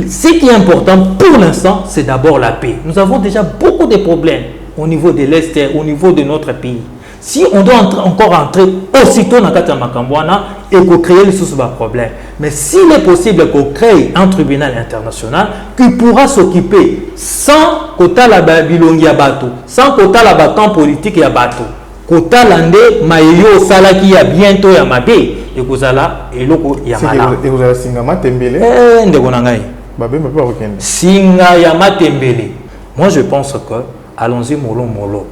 Ce qui est important pour l'instant, c'est d'abord la paix. Nous avons déjà beaucoup de problèmes au niveau de l'Est et au niveau de notre pays. Si on doit encore entrer aussitôt dans la Makambouana et qu'on crée les sources de problèmes, mais s'il est possible qu'on crée un tribunal international qui pourra s'occuper sans quota la bilongi à bateau, sans quota la bâton politique à bateau, quota l'andé maïyo sala qui a bientôt ya mabe et kozala et loko ya mala. Et vous avez singama tembele. Ndegonangai. Singa ya matembele. Moi je pense que allons-y molo.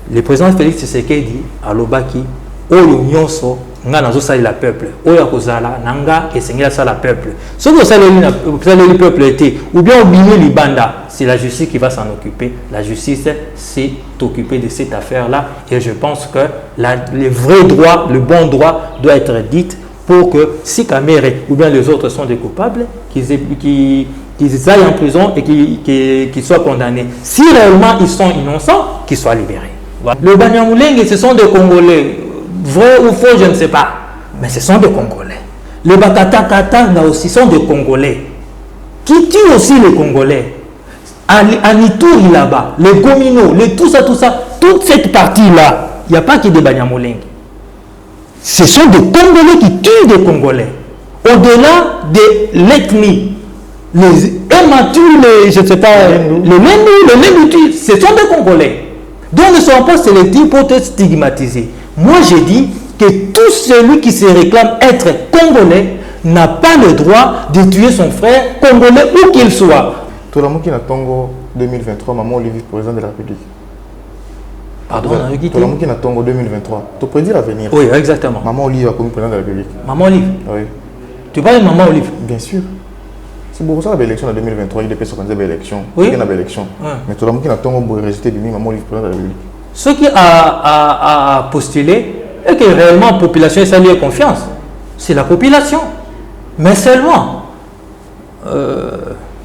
Le président Félix Tshisekedi alobaki oyo nyonso nga nazo sali la peuple oyo kozala nanga esengela sala peuple. Ce que ça le peuple était ou bien au milieu libanda, c'est la justice qui va s'en occuper. La justice s'est occupée de cette affaire là et je pense que le vrai droit, le bon droit doit être dit pour que si Kamere ou bien les autres sont des coupables, qu'ils aillent en prison et qu'ils soient condamnés. Si réellement ils sont innocents, qu'ils soient libérés. Voilà. Le Banyamulenge, ce sont des Congolais. Vrai ou faux, je ne sais pas. Mais ce sont des Congolais. Les Bakatakata aussi sont des Congolais. Qui tuent aussi les Congolais. À Nitouri là-bas, les Gomino, tout ça, toute cette partie-là, il n'y a pas que des Banyamulenge. Ce sont des Congolais qui tuent des Congolais. Au-delà de l'ethnie, les Ematu, je ne sais pas, les Lendu, ce sont des Congolais. Donc ne sont pas sélectifs pour être stigmatisés. Moi, j'ai dit que tout celui qui se réclame être Congolais n'a pas le droit de tuer son frère Congolais où qu'il soit. Tout le monde qui a Tongo 2023, Maman Olivier, président de la République. Pardon, tout le monde qui a Tongo 2023. Tu prédis l'avenir. Oui, exactement. Maman Olivier comme président de la République. Maman Olivier. Oui. Tu parles de Maman Olivier? Bien sûr. C'est pour ça que l'élection en 2023, il est organisé l'élection. Oui. Il y a l'élection. Mais tout le monde qui a Tongo pour résultat de Maman Olivier, président de la République. Ce qui a postulé et que réellement la population est saluée confiance, c'est la population. Mais seulement,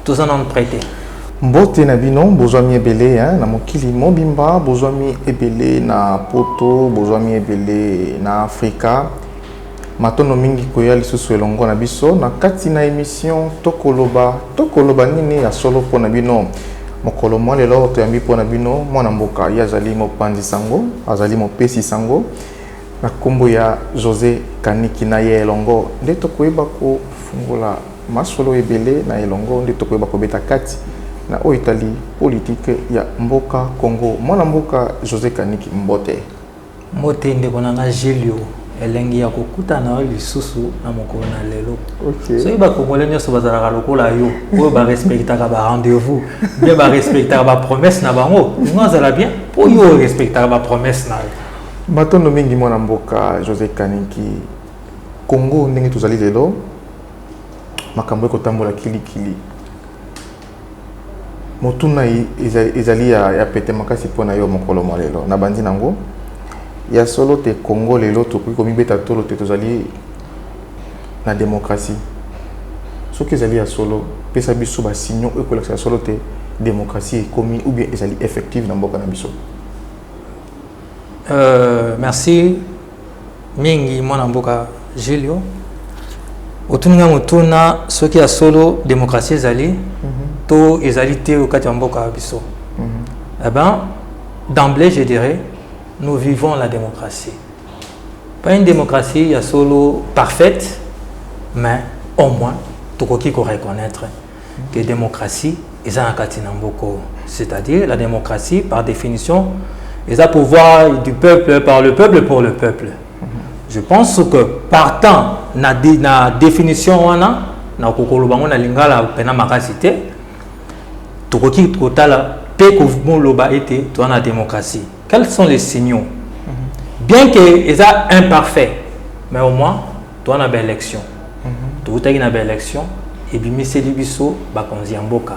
tous en ont prêté. Mbote na bino bozwami ebele na mokili mobimba bozwami ebele na poto bozwami ebele na Afrika matono mingi koya lisusu elongo na biso na kati na émission tokoloba nini ya solo pona bino mokolo mwa lelo toyambi pona bino mwana mboka yazali mopanzi sango azali mopesi sango na kombo ya José Kaniki na ye elongo nde tokoyeba ko fungola masolo ebele na elongo nde tokoyeba ko beta kati na o Italie politique ya mboka Congo mwana mboka José Kaniki mbote mbote ndeko nanga Julio elengi ya kokuta na lisusu na mokolo na lelo. OK. So iba Congolais nyonso bazalaka lokola yo oyo ba respectaka ba rendez-vous bien ba respectaka ba promesse na bango ngazala bien po yo respectaka ba promesse na matondo mingi mwana mboka José Kaniki Congo ndenge tozali lelo makambo ekotambola kilikili motuna ezali ya pete makasi pona yo mokolo molelo na bandi nango ya solo te Congo lelo tokoki komibeta tolo te tozali na démocratie soki ezali ya solo pesa biso ba signaux ekolakisa solo te démocratie ekomi ou bien ezali effective na mboka na biso. Merci mingi mwana mboka Julio otuninga motuna soki ya solo démocratie ezali to ezali te okati ya mboka biso. Eh ben d'emblée je dirais nous vivons la démocratie. Pas une démocratie ya solo parfaite mais au moins tokoki ko reconnaître que démocratie est un kati na mboko, c'est-à-dire la démocratie par définition est un pouvoir du peuple par le peuple pour le peuple. Je pense que partant na définition wana na kokolo bango na lingala pena makasité tokoki kotala pe ko loba été to na démocratie. Quels sont les signaux? Bien que ça imparfait, mais au moins toi na belle élection. Tu as une belle élection et puis monsieur Libiso ba konzi mboka.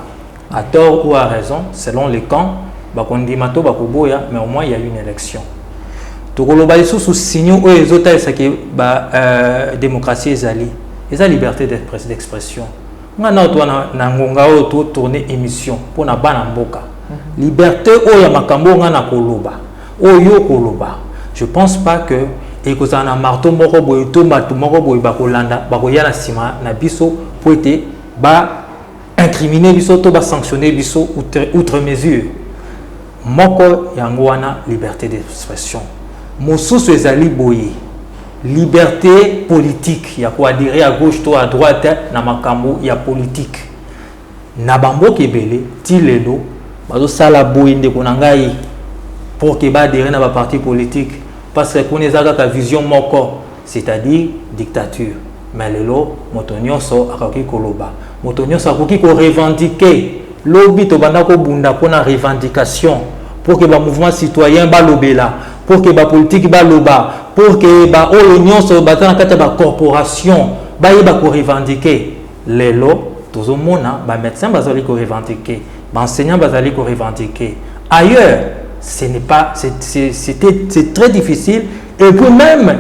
À tort ou à raison, selon les camps, ba kondi mato ba koboya, mais au moins il y a eu une élection. Tu koloba sous signaux ou les autres c'est que ba démocratie ezali. Eza liberté d'expression. Ngana to na ngonga o to tourner émission pour na bana mboka. Liberté o ya makambo ngana koloba. O yo koloba. Je pense pas que et que ça na marteau moko boy to marteau moko boy ba kolanda ba koya na sima na biso pour être ba incriminer biso to ba sanctionner biso outre mesure. Moko yango wana liberté d'expression. Mosusu ezali boye. Liberté politique, il y a quoi adhérer à gauche, toi à droite, na makambo, il y a politique. Na bambo kebele, ti lelo, bazo sala boyinde konangai pour que ba adhérer na ba parti politique parce que connaissez la vision moko, c'est-à-dire dictature. Mais lelo motonyo so akoki koloba. Motonyo so akoki ko revendiquer lobby to banda ko bunda pona revendication pour que ba mouvement citoyen ba lobela, pour que ba politique ba loba, pour que ba l'union so batana kata ba corporation ba yeba ko revendiquer lelo tozo mona ba médecin bazali ko revendiquer, ba enseignant bazali ko revendiquer. Ailleurs, c'est très difficile et puis même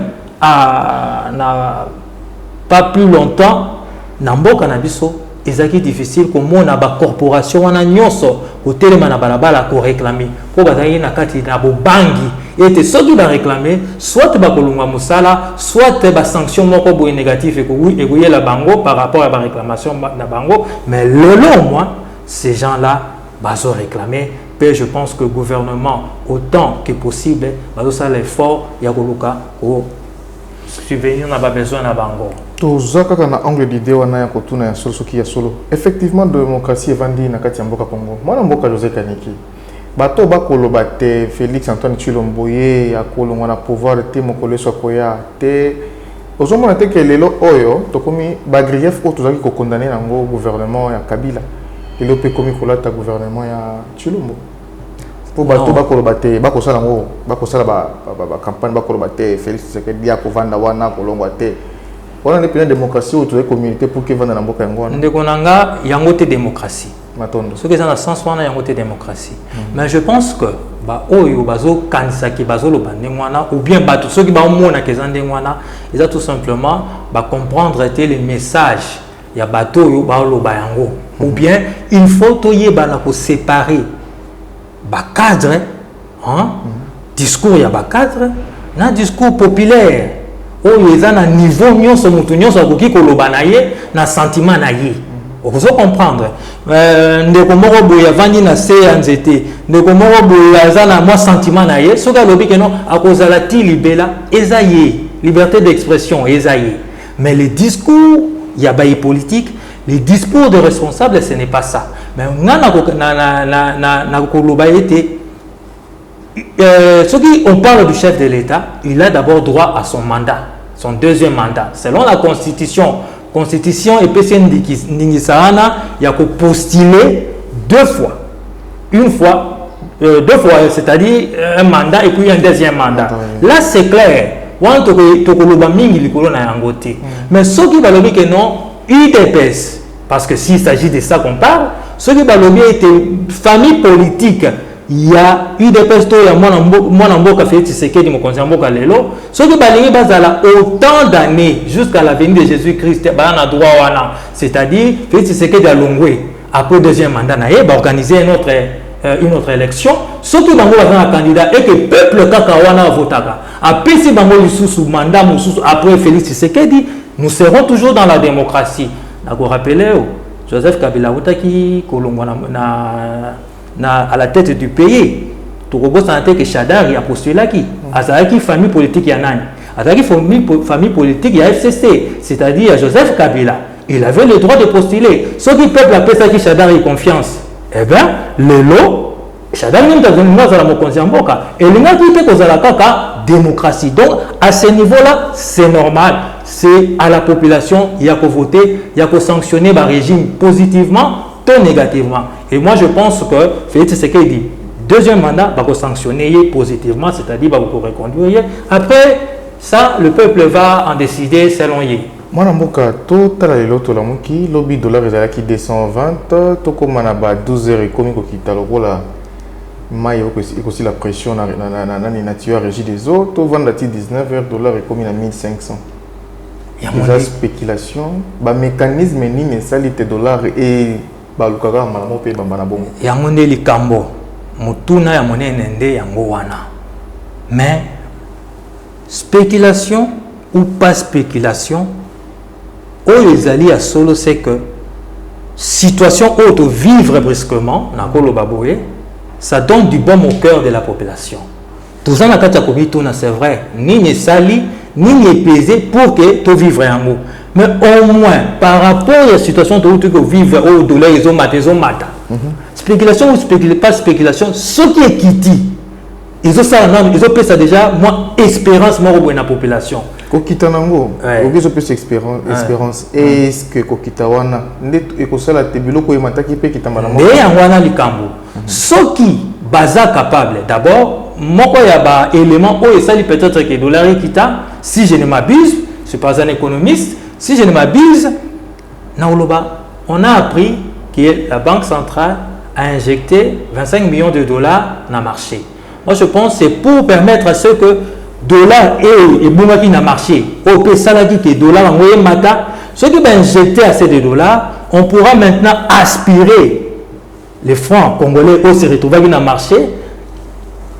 pas plus longtemps namboka na biso ezaki difficile comme on a ba corporation wana nyonso hotelema na balabala ko réclamer ko bazali na kati na bobangi et soki ba réclamer soit ba kolunga musala soit ba sanction moko boy négatif et ko la bango par rapport à ba réclamation na bango, mais le moi ces gens-là bazo réclamer. Je pense que le gouvernement, autant que possible, va faire l'effort, il y a pour subvenir, on n'a pas besoin de bango. Tout ça, quand on a angle d'idée, on a un côté solo. Effectivement, démocratie est vendue dans le Congo. Moi, je suis José Kaniki. Bato bakolo bate Félix Antoine Chilomboye ya kolonga na pouvoir te mokolo sokoya te ozomona te ke lelo oyo tokomi ba grief o tozaki ko condamner nango gouvernement ya Kabila lelo pe komi kolata gouvernement ya Chilombo pour bato bakolo bate bakosala ngo bakosala ba campagne bakolo bate Félix Tshisekedi ya kovanda wana kolongwa te wana ne plein démocratie o tozaki communauté pour que vanda na mboka yango ndeko nanga yango te démocratie. Ce qui est dans le sens où on a une démocratie. Mais je pense que oyo bazo kanisa ki bazo lo bandengwana ou bien bato ceux qui ba mona kezandengwana ils ont tout simplement comprendre les messages ya bato yo ba lo bayango ou bien il faut toyeba na ko séparer ba cadre discours ya ba cadre na discours populaire oyo ezana niveau nyonso mutu nyonso akoki ko loba na ye na sentiment na ye. Vous pouvez comprendre. Ndeko moko boya vandi na se ya nzete. Ndeko moko boya zana moi sentiment na ye. Soka lobi que non à cause la ti libela ezaye. Liberté d'expression ezaye. Mais les discours ya bayi politique, les discours de responsables ce n'est pas ça. Mais na koloba été on parle du chef de l'État, il a d'abord droit à son mandat, son deuxième mandat. Selon la Constitution et PCN Ningisarana, il y a qu'à postuler deux fois. Deux fois, c'est-à-dire un mandat et puis un deuxième mandat. Là, c'est clair. Mais ceux qui veulent dire que non, UDPS, parce que s'il s'agit de ça qu'on parle, ceux qui veulent dire que famille politique, il y a UDPS, il y a mon Félix Tshisekedi, mon conseiller Mboka Lelo. Ceux qui ont autant d'années jusqu'à la venue de Jésus-Christ, c'est-à-dire Félix Tshisekedi a Longwe, après le deuxième mandat, il va organiser une autre élection. Ceux qui ont un candidat et que le peuple Kakawana votera. Après si le mandat après Félix Tshisekedi, nous serons toujours dans la démocratie. Vous rappelez, Joseph Kabila qui à la tête du pays, tout le monde sait que Chadari a postulé qui a famille politique Yanani, a famille politique FCC, c'est-à-dire Joseph Kabila. Il avait le droit de postuler. Ceux qui peuvent appeler ça qui Chadari confiance, eh bien, le lot, Chadari n'est pas un conseiller Mboka. Et le n'a dit que la démocratie. Donc, à ce niveau-là, c'est normal. C'est à la population, il y a qu'à voter, il y a qu'à sanctionner le régime positivement tout négativement. Et moi, je pense que Félix Tshisekedi dit, deuxième mandat, va sanctionner positivement, c'est-à-dire va vous reconduire. Après, ça, le peuple va en décider selon lui. Moi, je suis tout à l'heure, le lobby dollar est 220, tout comme 12 heures et comme aussi la pression dans la nature régie des autres, vendre 19 heures dollars et comme 1500. Il y a des spéculations, le mécanisme ni salité dollars et balukaka malamo pe bambana bongo. Ya monde likambo, mutuna ya monene nde yango wana. Mais spéculation ou pas spéculation, les alliés à solo c'est que situation auto vivre brusquement na kolo baboye, ça donne du baume au cœur de la population. Tout ça na kata kobituna c'est vrai, ni sali ni pesé pour que tu vivre en haut. Mais au moins par rapport à la situation de tu vivre au dollar ils ont maté spéculation ou pas spéculation, ce qui est quitté ils ont ça ils ont ça déjà moi espérance moi au la population. Kokita nango, obiso plus espérance. Est-ce que kokita wana net ekosala te biloko emataki pe kitamba nango. Mais wana likambo. Ce qui baza capable d'abord moko ya ba élément o esali peut-être que dollar kita si je ne m'abuse, je suis pas un économiste, si je ne m'abuse na oloba on a appris que la banque centrale a injecté 25 millions de dollars dans le marché. Moi je pense que c'est pour permettre à ceux que dollars et boumaki na marché au pays saladi que dollars en mata ceux qui vont injecter assez de dollars on pourra maintenant aspirer les francs congolais au se retrouver dans le marché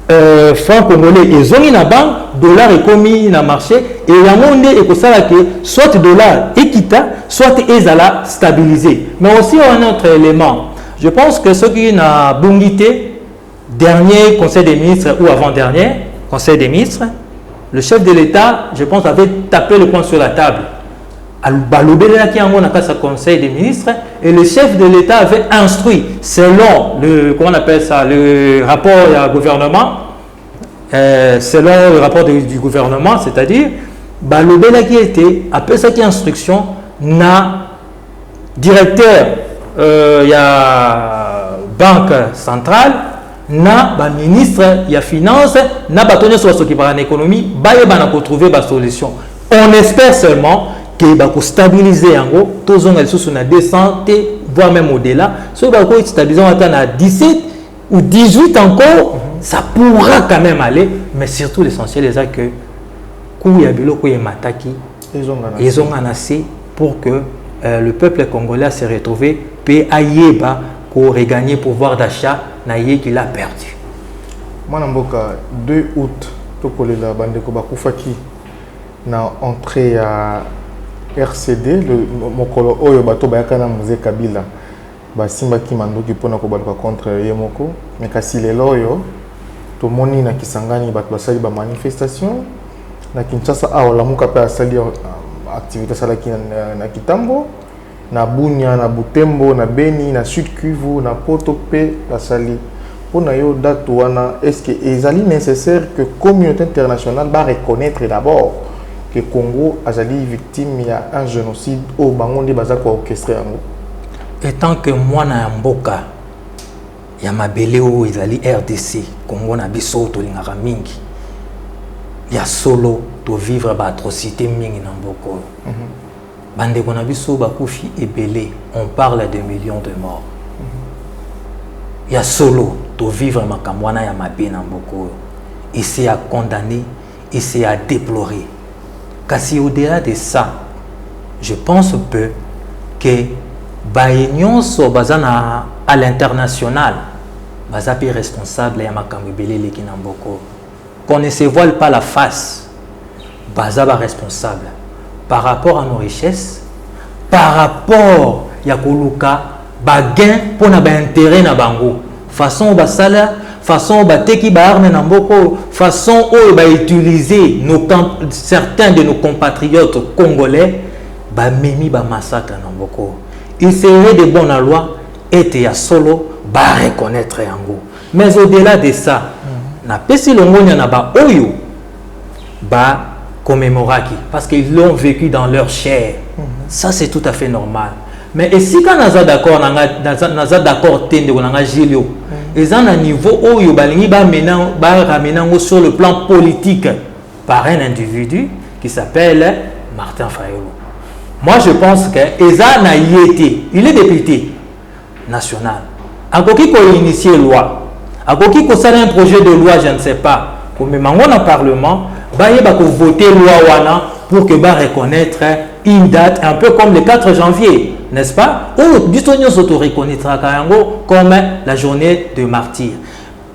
francs congolais et zone na banque dollars est commis dans le marché et la monde est que ça que soit dollars équita soit ezala stabilisé mais aussi un autre élément je pense que ceux qui n'a bungité dernier conseil des ministres ou avant-dernier conseil des ministres le chef de l'État, je pense, avait tapé le poing sur la table. Qui a conseil des ministres et le chef de l'État avait instruit, selon le, comment on appelle ça, le rapport du gouvernement, selon le rapport du gouvernement, c'est-à-dire, qui était, après cette instruction, na directeur, il y a banque centrale, na ba ministre ya finance na batonyo sur ce qui parle en économie ba yeba na trouver ba solution on espère seulement que ba ko stabiliser yango tozonga lisusu na 200 voire même au-delà so ba ko stabiliser on à 17 ou 18 encore ça pourra quand même aller mais surtout l'essentiel est que kou ya biloko ya mataki ils ont annoncé pour que le peuple congolais se retrouve pe ayeba pour regagner pouvoir d'achat naïe qu'il a perdu. Moi, 2 août, tokolela bandeko bakufaki na entrée à RCD le mokolo oyo bato bayaka na musée Kabila basimba ki mandoki pona ko baluka contre yemoko mais kasi lelo oyo to moni na Kisangani bato basali ba manifestation na Kinshasa lamuka pe asali activité salaki na Kitambo na Bunia, na Butembo, na Beni, na Sud Kivu, na Poto P, la Sali. Pour yo date est-ce que est nécessaire que la communauté internationale va reconnaître d'abord que le Congo a été victime de un génocide au Bangondi Bazako orchestré. Étant que moi na mboka ya mabele o ezali RDC Congo na biso to lingaka mingi ya solo to vivre ba atrocité mingi na mboko. Bande konabiso bakufi ebele, on parle de millions de morts. Il y a solo de vivre makamwana ya mabe na mboko. Et c'est à condamner, et c'est à déplorer. Kasi au-delà de ça, je pense peu que baignon so bazana à l'international, bazapi responsable ya makambo ebele leki na mboko. Qu'on ne se voile pas la face, bazaba responsable. Par rapport à nos richesses, par rapport à Koluka, gain pour na intérêt na bango, façon ba salaire, façon ba teki ba arme na mboko, façon où ba utiliser certains de nos compatriotes congolais, ba memi ba massacre na mboko. Il serait de bonne loi et ya solo ba reconnaître yango. Mais au-delà de ça, na pesi longonya na ba oyo ba commémoraki parce qu'ils l'ont vécu dans leur chair. Ça c'est tout à fait normal. Mais si quand on est d'accord, on est d'accord, on a Gilio. Et à un niveau où il va ramener sur le plan politique par un individu qui s'appelle Martin Fayolo. Moi, je pense que Eza n'a été, il est député national. À qui a initié la loi, à qui a un projet de loi, je ne sais pas. Comme dans le Parlement, il va voter la loi pour que reconnaître une date un peu comme le 4 janvier, n'est-ce pas? Où l'Union s'auto-reconnaîtra comme la journée de martyr.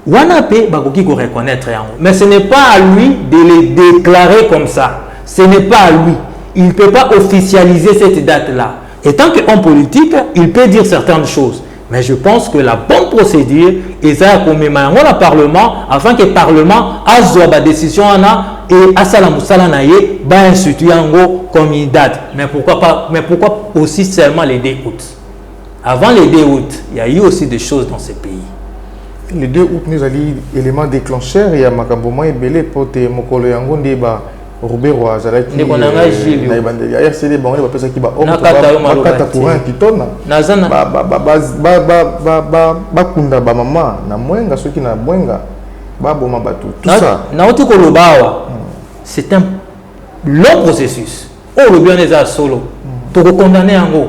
Wanape va reconnaître, mais ce n'est pas à lui de les déclarer comme ça. Ce n'est pas à lui. Il ne peut pas officialiser cette date-là. Et tant qu'homme politique, il peut dire certaines choses. Mais je pense que la bonne procédure est comme le Parlement, afin que le Parlement ait la décision et à Salamoussala instituer comme une date. Mais pourquoi aussi seulement les 2 août? Avant les 2 août, il y a eu aussi des choses dans ce pays. Les 2 août, nous avons élément déclencheur. Il y a Makamboma et Belé pour te Mokolo Yango Ndeba. Robert Wazalaki. Ne konanga Gilio. Na RCD bango ba pesa ki ba homme kata pour un kitona. Nazana. Ba kunda ba mama na mwenga soki na mwenga ba boma batu. Tout ça. Na oti ko lobawa. C'est un long processus. Oh le bien est solo. To condamner yango.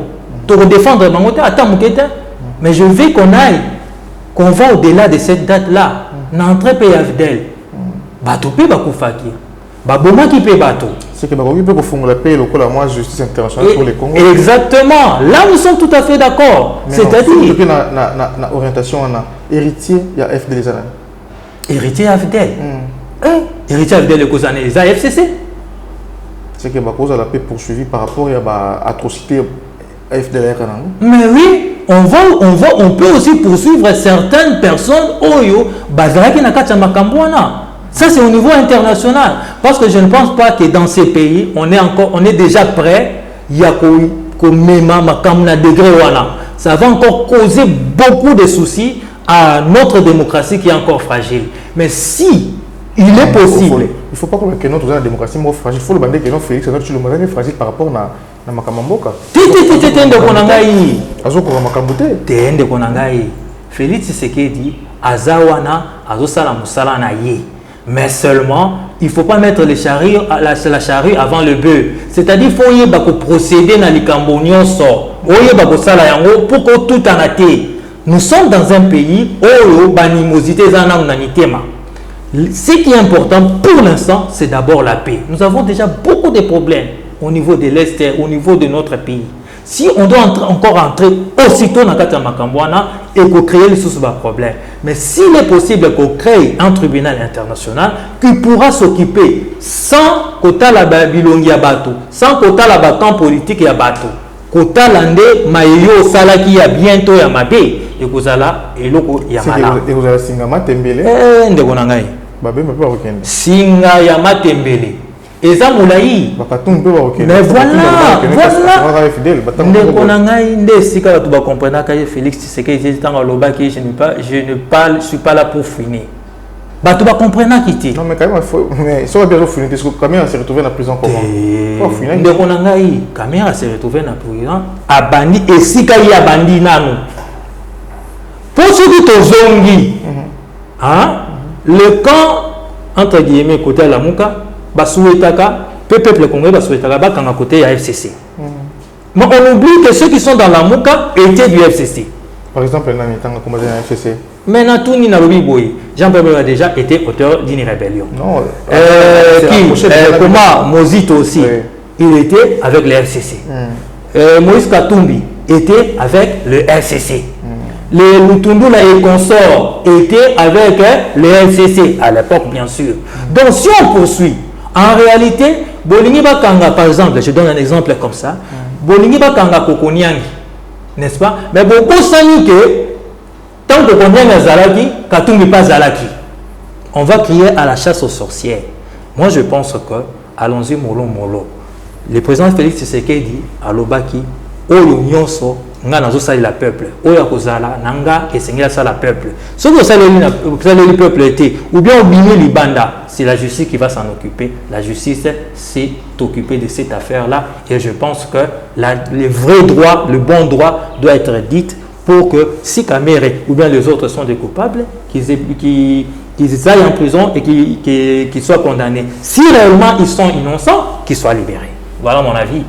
To défendre bango te ata mukete. Mais je veux qu'on va au-delà de cette date là. Na entre pays Afdel. Batu pe ba kufaki. C'est que peut faire la paix local à moi justice internationale pour les Congos. Exactement. Là nous sommes tout à fait d'accord. C'est-à-dire que na orientation on héritier il y a FDL ça. Héritier AFDL. Héritier AFDL les causes les AFCC. C'est que la cause la paix poursuivie par rapport à atrocité FDLR. Mais oui, on peut aussi poursuivre certaines personnes oyo bazaraki na kati makambwana. Ça, c'est au niveau international. Parce que je ne pense pas que dans ces pays, on est déjà prêt. Il y a degré. Ça va encore causer beaucoup de soucis à notre démocratie qui est encore fragile. Mais si il est possible. Il ne faut pas que notre démocratie soit fragile. Il faut le bander que notre Félix est fragile par rapport à Makamamboka. Félix Tshisekedi, Azawana, Azosala Moussala na ye. Mais seulement, il ne faut pas mettre la charrue avant le bœuf. C'est-à-dire qu'il faut y procéder dans les cambonions pour que tout en été. Nous sommes dans un pays où l'animosité est en. Ce qui est important pour l'instant, c'est d'abord la paix. Nous avons déjà beaucoup de problèmes au niveau de l'Est, au niveau de notre pays. Si on doit encore entrer aussitôt dans le Makambwana et qu'on crée les sources de problèmes. Mais s'il est possible qu'on crée un tribunal international qui pourra s'occuper sans quota la Babilongi à bateau, sans quota la bâton politique à bateau, quota l'ande maïyo salaki ya bientôt ya mabe et kozala et loko ya mala. Et vous avez Singama Tembele. Ndeko nangai. Babé me pas weekend. Singa ya Matembele. Et ça moulaï. Mais voilà. Félix Tshisekedi je ne suis pas là pour finir. Bah tu vas comprendre qui t'es. Non mais quand même mais ça va bien finir parce que Kamera s'est retrouvé dans la prison comment? Pas finir. De konangai Kamera s'est retrouvé dans la prison à bandi et si kai a bandi nanu. Pour ceux qui te zongi. Hein? Le camp entre guillemets côté la Mouka Basouetaka, peuple congolais Basouetaka, à côté à FCC. Mais on oublie que ceux qui sont dans la Mouka étaient du FCC. Par exemple, comment dire FCC. Mais Natouni Narobi Boy, Jean-Pierre a déjà été auteur d'une rébellion. Non. Comment Mozito aussi, oui. Il était avec le FCC. Moïse Katumbi était avec le FCC. Les Lutundula et consorts étaient avec le FCC à l'époque, bien sûr. Donc, si on poursuit, en réalité, Bolingi Bakanga, par exemple, je donne un exemple comme ça, Bolingi Bakanga Kokoniangi, n'est-ce pas? Mais beaucoup savent que tant que Kokoniangi est Zalaki, Katumbi pas Zalaki. On va crier à la chasse aux sorcières. Moi, je pense que, allons-y, mollo, mollo. Le président Félix Tshisekedi, à l'Obaki, Oyo Nyonso, nga nazo sali la peuple oya kozala nanga esengela ça la peuple ce que ça le peuple était ou bien oublier libanda c'est la justice qui va s'en occuper la justice s'est occupée de cette affaire là et je pense que le vrai droit le bon droit doit être dit pour que si Kamere ou bien les autres sont des coupables qu'ils aillent en prison et qu'ils soient condamnés si réellement ils sont innocents qu'ils soient libérés voilà mon avis.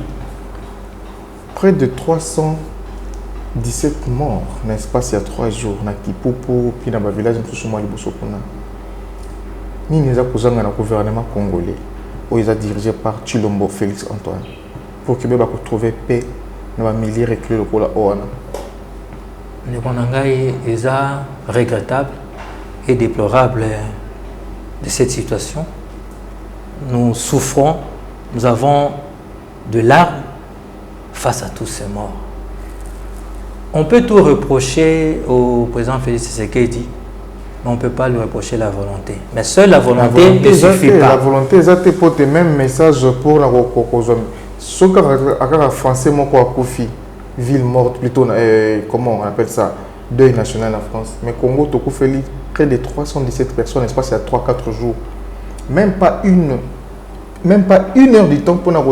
Près de 317 morts, n'est-ce pas, il y a 3 jours, na Kipupu, puis dans le village de Tousouma, Libosopona. Ni n'est pas posé dans le gouvernement congolais, où ils sont dirigés par Chilombo Félix Antoine, pour que nous trouver paix dans les milliers reculés de la OANA. Le Konangaï est regrettable et déplorable de cette situation. Nous souffrons, nous avons de larmes face à tous ces morts. On peut tout reprocher au président Félix Tshisekedi, mais on ne peut pas lui reprocher la volonté. Mais seule la volonté ne suffit pas. La volonté, c'est pour te même message pour la Rokokozom. Ce que le français, mon Koufi, ville morte, plutôt, comment on appelle ça, deuil national en France. Mais Congo, Toko Félix, près de 317 personnes, n'est-ce pas, c'est à 3-4 jours. Même pas une heure du temps pour nous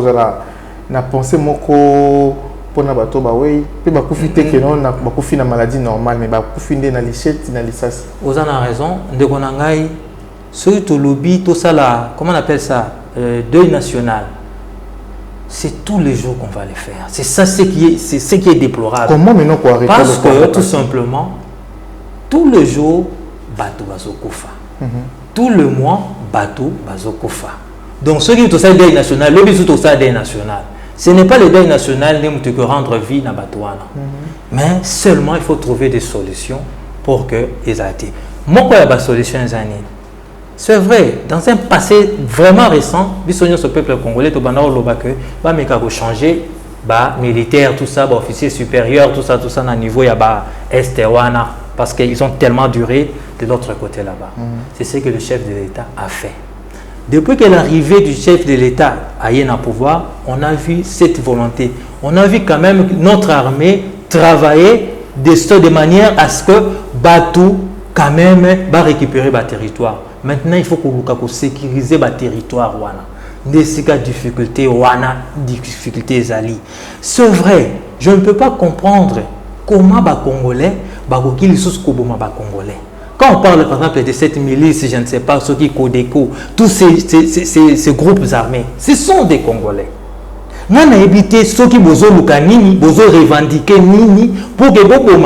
na pensé moko pour na bato ba oui pe ba profiter que non na ba profiter na maladie normale mais ba profiter na lichette na lisas vous en avez raison ndeko na ngai ce to lobby tout ça là comment on appelle ça deuil national c'est tous les jours qu'on va le faire c'est ça c'est ce qui est déplorable comment maintenant quoi arrêter parce que tout simplement tous les jours bato bazokufa tout le mois bato bazokufa donc ce qui est tout ça deuil national le bisu tout ça deuil national. Ce n'est pas le deuil national qui peut rendre vie à Batouana. Mais seulement il faut trouver des solutions pour que les aient. Moi, quoi la solution c'est vrai, dans un passé vraiment récent, ce peuple congolais, tout le changer, militaire, tout ça, officier supérieur, tout ça, à niveau, il y a Estewana, parce qu'ils ont tellement duré de l'autre côté là-bas. C'est ce que le chef de l'État a fait. Depuis que l'arrivée du chef de l'État a eu un pouvoir, on a vu cette volonté. On a vu quand même notre armée travailler de manière à ce que Batou, quand même, va récupérer le territoire. Maintenant, il faut qu'on sécurise le territoire. Des difficultés, difficultés zali. C'est vrai, je ne peux pas comprendre comment les Congolais, les Congolais. Quand on parle par exemple de cette milice, je ne sais pas, ceux qui Codeco, tous ces groupes armés, ce sont des Congolais. Nous avons évité ceux qui ont revendiqué Nini pour que beaucoup de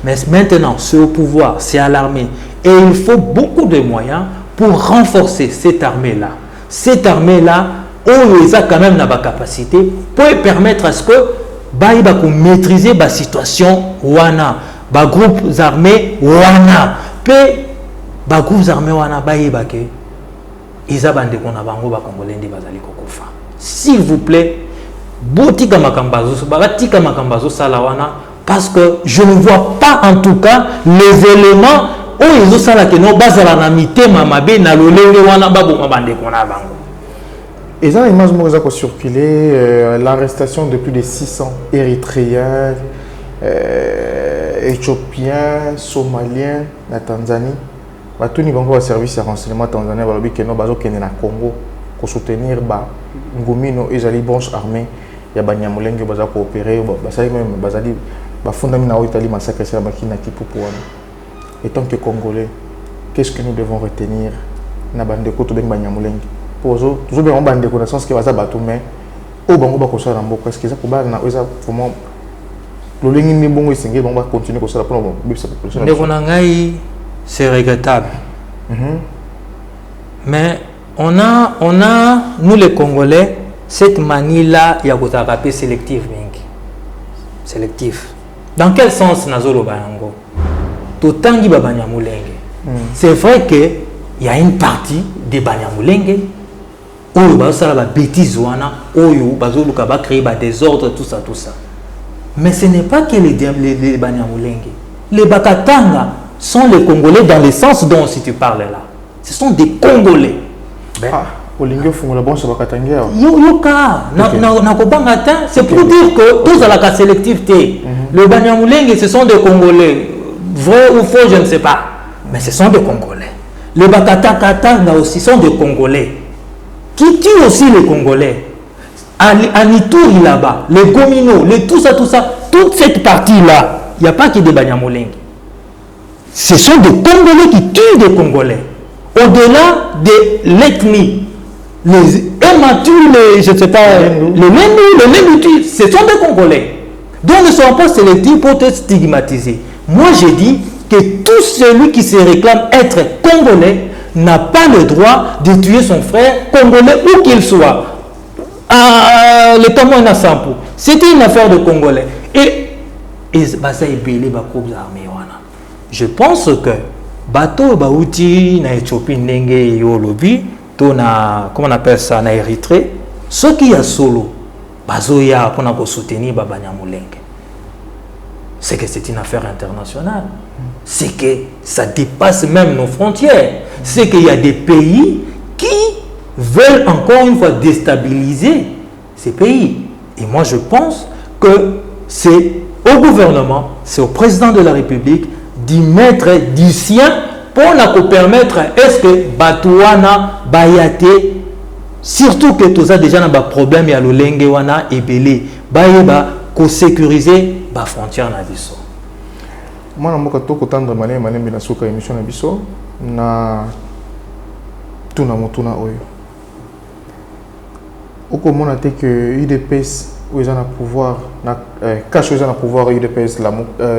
mais maintenant, c'est au pouvoir, c'est à l'armée. Et il faut beaucoup de moyens pour renforcer cette armée-là. Cette armée-là, on a quand même la capacité pour permettre à ce que maîtriser la situation wana. Ba groupes armés wana pe ba groupes armés wana ba yebake izabande kona bango ba congolais ndi bazali kokufa s'il vous plaît botika makambazo bagatika makambazo sala wana parce que je ne vois pas en tout cas les éléments où ils ont sala que no bazala na mitema mabe na lolenge wana ba bo mabande kona bango. Et ça l'image moi ça circulé l'arrestation de plus de 600 Érythréens Éthiopiens, Somaliens, la Tanzanie. Tous les services de renseignement tanzanien qui sont au Congo pour soutenir Ngumino et les branches armées. Il y a des gens qui ont coopéré. Il fondamentalement Italie massacre sur la Bakina Kipupu. Et tant que Congolais, qu'est-ce que nous devons retenir na bande ko to ben Banyamulenge. Pour toujours bien on bande connaissance que va ça bateau mais au bango ba ko ça rambo parce que ça pour na oza vraiment c'est regrettable. Mais on a, nous les Congolais, cette manie-là, il y a un rappel sélectif. Sélectif. Dans quel sens Nazolo Bayango? Totangi Babanyamulenge. C'est vrai qu'il y a une partie des Banyamulenge où il y a des bêtises, où il y a créé des désordres, tout ça. Mais ce n'est pas que les Banyamulenge. Les Bakatanga sont les Congolais dans le sens dont si tu parles là. Ce sont des Congolais. Olingo fungo la branche bakatangia. Yoka, na kobanga c'est pour dire que tous à la sélectivité. Le Banyamulenge, ce sont des Congolais. Vrai ou faux, je ne sais pas. Mais ce sont des Congolais. Les Bakatakatanga aussi sont des Congolais. Qui tuent aussi les Congolais. À Nitouri là-bas, les Gomino, tout ça, toute cette partie-là, il n'y a pas que des Banyamulenge. Ce sont des Congolais qui tuent des Congolais. Au-delà de l'ethnie, les Ematu, je ne sais pas, les Lendu, ce sont des Congolais. Donc ne sont pas sélectifs pour te stigmatiser. Moi, j'ai dit que tout celui qui se réclame être Congolais n'a pas le droit de tuer son frère Congolais où qu'il soit. Le Cameroun a 100 pour. C'était une affaire de Congolais. Et ça est belé, je pense que bateau Baouti na Éthiopie Nenge Yolobi, comment on appelle ça, na Érythrée, ce qui y a solo, bazoya pour soutenir Banyamulenge. C'est que c'est une affaire internationale. C'est que ça dépasse même nos frontières. C'est qu'il y a des pays qui veulent encore une fois déstabiliser ces pays. Et moi je pense que c'est au gouvernement, c'est au président de la République d'y mettre du sien pour nous permettre est-ce que Batouana, Bayate, surtout que tout ça déjà n'a pas de problème, il y a le Lengewana et Belé, Bayeba, qu'on sécuriser la frontière na biso. Moi, je suis très content de la émission na biso na tout na motuna oyo. Oko mona te que UDPS où ils ont le pouvoir na cache ils ont le pouvoir UDPS la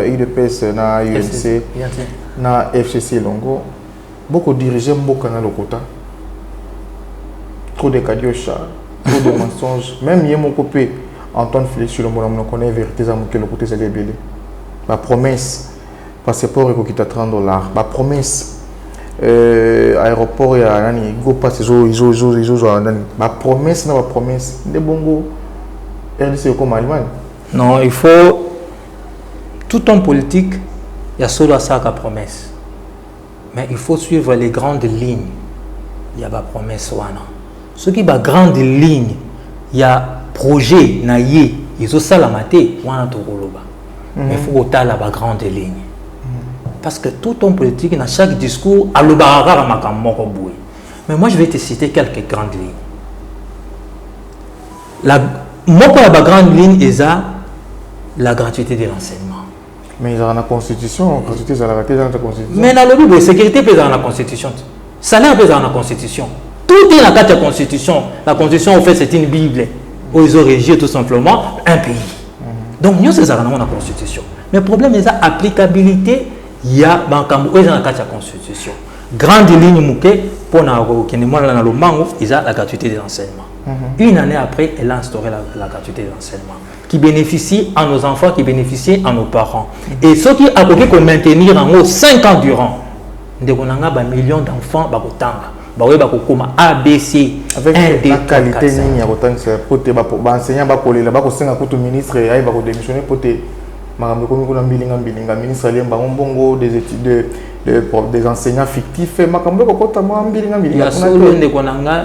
UDPS na UNC na FCC longo beaucoup diriger mboka na lokota trop de kadiocha trop de mensonges même yé mon copé Antoine Félix sur le monde on connaît vérité ça mon que le côté c'est libellé la promesse passeport et qui $30 la promesse aéroport ya nani go passe ils ont ma promesse na ma promesse de bongo RDC comme Allemagne. Non, il faut tout homme politique, il y a solo ça la promesse. Mais il faut suivre les grandes lignes. Il y a la promesse wana. Ce qui est grande ligne, il y a projet naïe, ils ont ça la maté wana to koloba. Mais il faut autant la grande ligne. Parce que tout homme politique dans chaque discours a le barara makamoko boui. Mais moi je vais te citer quelques grandes lignes. Moi, pour la grande ligne, c'est la gratuité de l'enseignement. Mais il y a la Constitution, la gratuité, c'est la Constitution. Mais dans le but de sécurité, c'est dans la Constitution. Salaire, c'est dans la Constitution. Tout est dans la Constitution. La Constitution, en fait, c'est une Bible où ils ont régi tout simplement un pays. Donc, nous, c'est dans la Constitution. Mais le problème, c'est l'applicabilité, il y a dans la Constitution. Grande ligne, pour la gratuité de l'enseignement. Une année après, elle a instauré la gratuité de l'enseignement qui bénéficie à nos enfants, qui bénéficie à nos parents. Et ce qui a pour maintenir en haut 5 ans durant, nous avons millions d'enfants qui ont ABC, avec la qualité de pour les enseignants, pour ministre et pour démissionner pour ministre des études des enseignants fictifs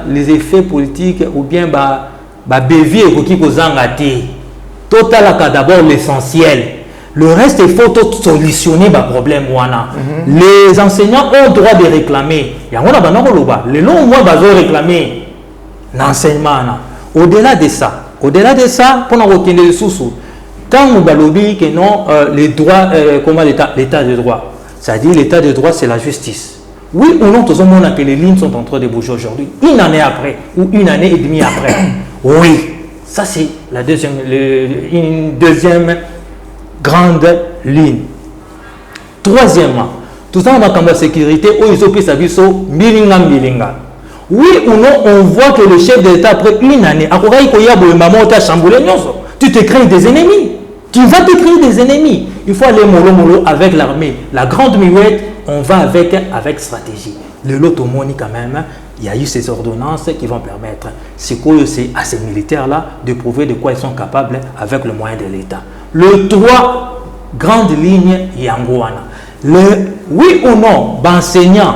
les effets politiques ou bien bévier qui total d'abord l'essentiel. Le reste il faut solutionner le problème. Les enseignants ont droit de réclamer. Les longs mois ils réclamer l'enseignement. Au-delà de ça, pour nous retenir les sous-sous, quand nous avons dit que non, les droits, comment l'état de droit, c'est-à-dire l'état de droit, c'est la justice. Oui ou non, tout le monde que les lignes sont en train de bouger aujourd'hui, une année après ou une année et demie après. Oui, ça c'est une deuxième grande ligne. Troisièmement, tout ça, on va comme la sécurité, où ils ont pris sa vie sur milinga. Oui ou non, on voit que le chef de l'État, après une année, tu te crées des ennemis. Tu vas te créer des ennemis. Il faut aller mollo avec l'armée. La grande miouette, on va avec stratégie. Le lotomoni quand même, il y a eu ces ordonnances qui vont permettre à ces militaires-là de prouver de quoi ils sont capables avec le moyen de l'État. Le 3, grande ligne, Yangoana. Le oui ou non, enseignant,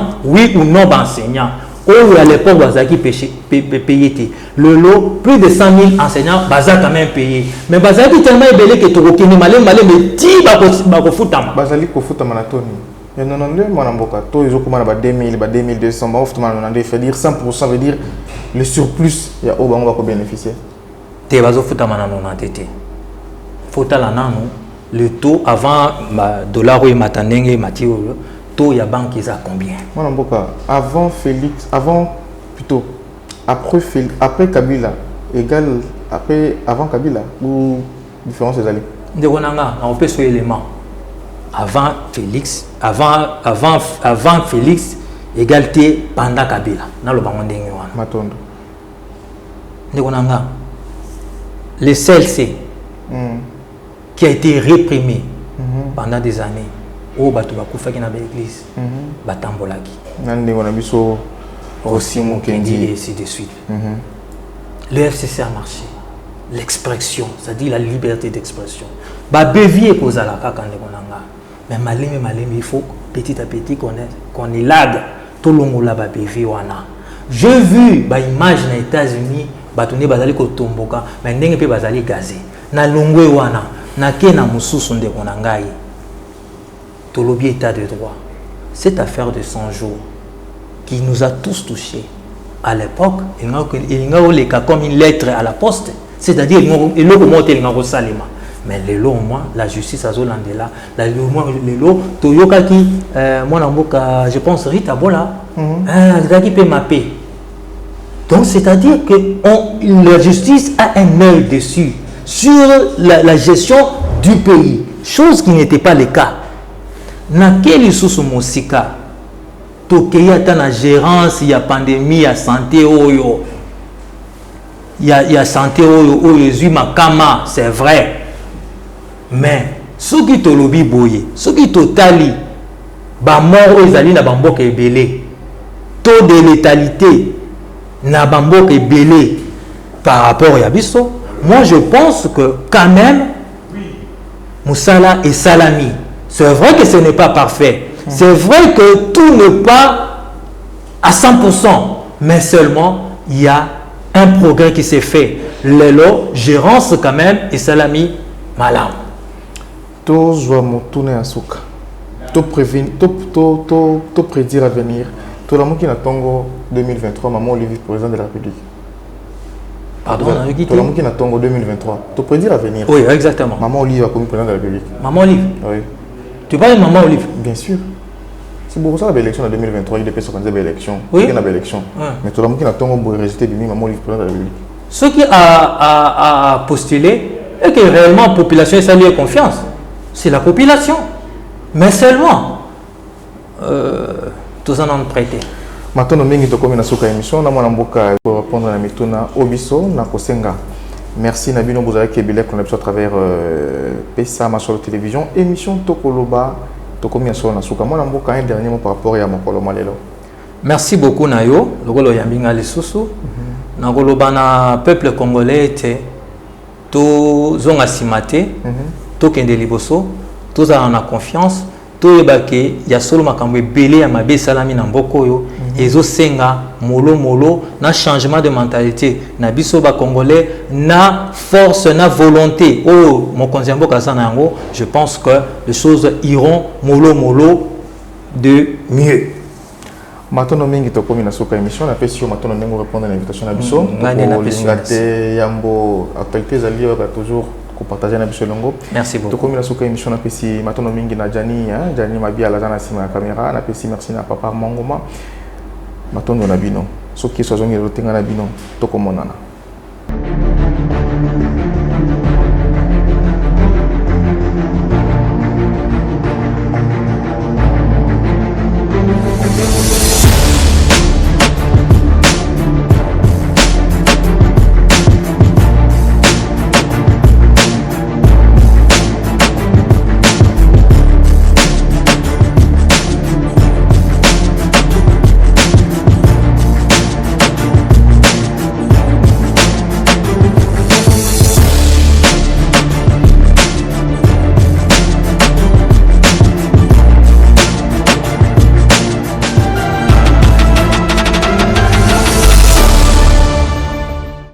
à l'époque, Bazaki payé. Le lot, plus de 100 000 enseignants, Bazaki quand même payé. Mais Bazaki tellement ébélé que tu as malé, mais ti Bakofutama. Bazali Kofutama na Tony. Il y a 92 Mwanamboka. Toi, ils ont commandé 2000, 2200, il faut dire 100%, veut dire le surplus, il y a Obango qui bénéficier. Tu vas Futama na 90. Fotala nano, le taux avant dollar ou matandenge, matio. Taux ya banque ils a combien? Mwanamboka, avant Félix, plutôt après Kabila égal avant Kabila ou différence des alliés. Ndekonanga, on peut ce élément. Avant Félix égalité pendant Kabila. Na lo bango ndenge wana. Matondo. Ndekonanga. Le CLC qui a été réprimé pendant des années. Oh, bato bakufaki na l'église, batambolaki. Nande wana biso aussi Mukendi et ainsi de suite. Le FCC a marché. L'expression, c'est-à-dire la liberté d'expression. Ba bévier kozala kaka ndekonanga. Mais malemi, il faut petit à petit qu'on élade tout longola ba bévier wana. J'ai vu ba image na États-Unis, batone bazali ko tomboka, mais ndenge pe bazali gazé. Na longwe wana, na ke na mususu ndekonanga yi. Tolobi état de droit. Cette affaire de 100 jours qui nous a tous touchés à l'époque, il y a eu comme une lettre à la poste, c'est-à-dire il y a eu salima. Mais le lot, moi, la justice a zolandela, le lot, Toyoka qui, je pense, Rita Bola, qui peut mapper. Donc, c'est-à-dire que la justice a un œil dessus, sur la gestion du pays, chose qui n'était pas le cas. Na quel sous mosika tokeya ta na gérance ya pandémie ya santé oyo ya santé oyo ezui makama, c'est vrai, mais ceux qui tolobi boye, ceux qui totali ba mort ezali na bamboka ebele, taux de létalité na bamboka ebele par rapport à biso, moi je pense que quand même Moussala et Salami. C'est vrai que ce n'est pas parfait. C'est vrai que tout n'est pas à 100%. Mais seulement, il y a un progrès qui s'est fait. Lelo, gérance quand même, et Salami, malam. To joa motoune asuka. To prédire l'avenir. To la moki na tongo 2023, maman Olivier, président de la République. Pardon, on a dit to la moki na tongo 2023. To prédire l'avenir. Oui, exactement. Maman Olivier a commis président de la République. Maman Olivier. Oui. Tu parles de Maman Olive? Bien sûr. C'est pour ça que l'élection en 2023, il est peut-être organisé l'élection. Oui. Il y a une élection. Mais tout le monde qui a le résultat de Maman Olive président de la République. Ce qui a postulé est que réellement la population est liée confiance. C'est la population. Mais seulement, tous en ont prêté. Maintenant, nous avons une émission. Nous avons répondre à Mituna Obiso, Nakosenga. Merci Nabino Bouzarek Kebile qu'on a pu à travers PSA Masolo Télévision. Émission Tokoloba, Tokomi Asolo Nasuka. Moi, je un dernier mot par rapport à Mokolo Malelo. Merci beaucoup Nayo. Logolo Yambinga Lesusu. Nagoloba na peuple congolais était to zonga simate, to kende liboso, to za na confiance, to ebake ya solo makambo ebele ya mabe salami na mboko yo. Ezo senga molo na changement de mentalité na biso ba congolais na force na volonté oh mon konzembo kasana yango, je pense que les choses iront molo de mieux. Maintenant mingi to komi na soka émission na pesio maintenant nengo répondre à l'invitation na biso ngate yambo actualité za lié va toujours ko partager na biso longo. Merci beaucoup. To komi na soka émission na pesi maintenant mingi na Jani Jani Mabia la na sima caméra na pesi merci na papa Mangoma. Matondo na bino soki sozongi lotenga na bino tokomonana.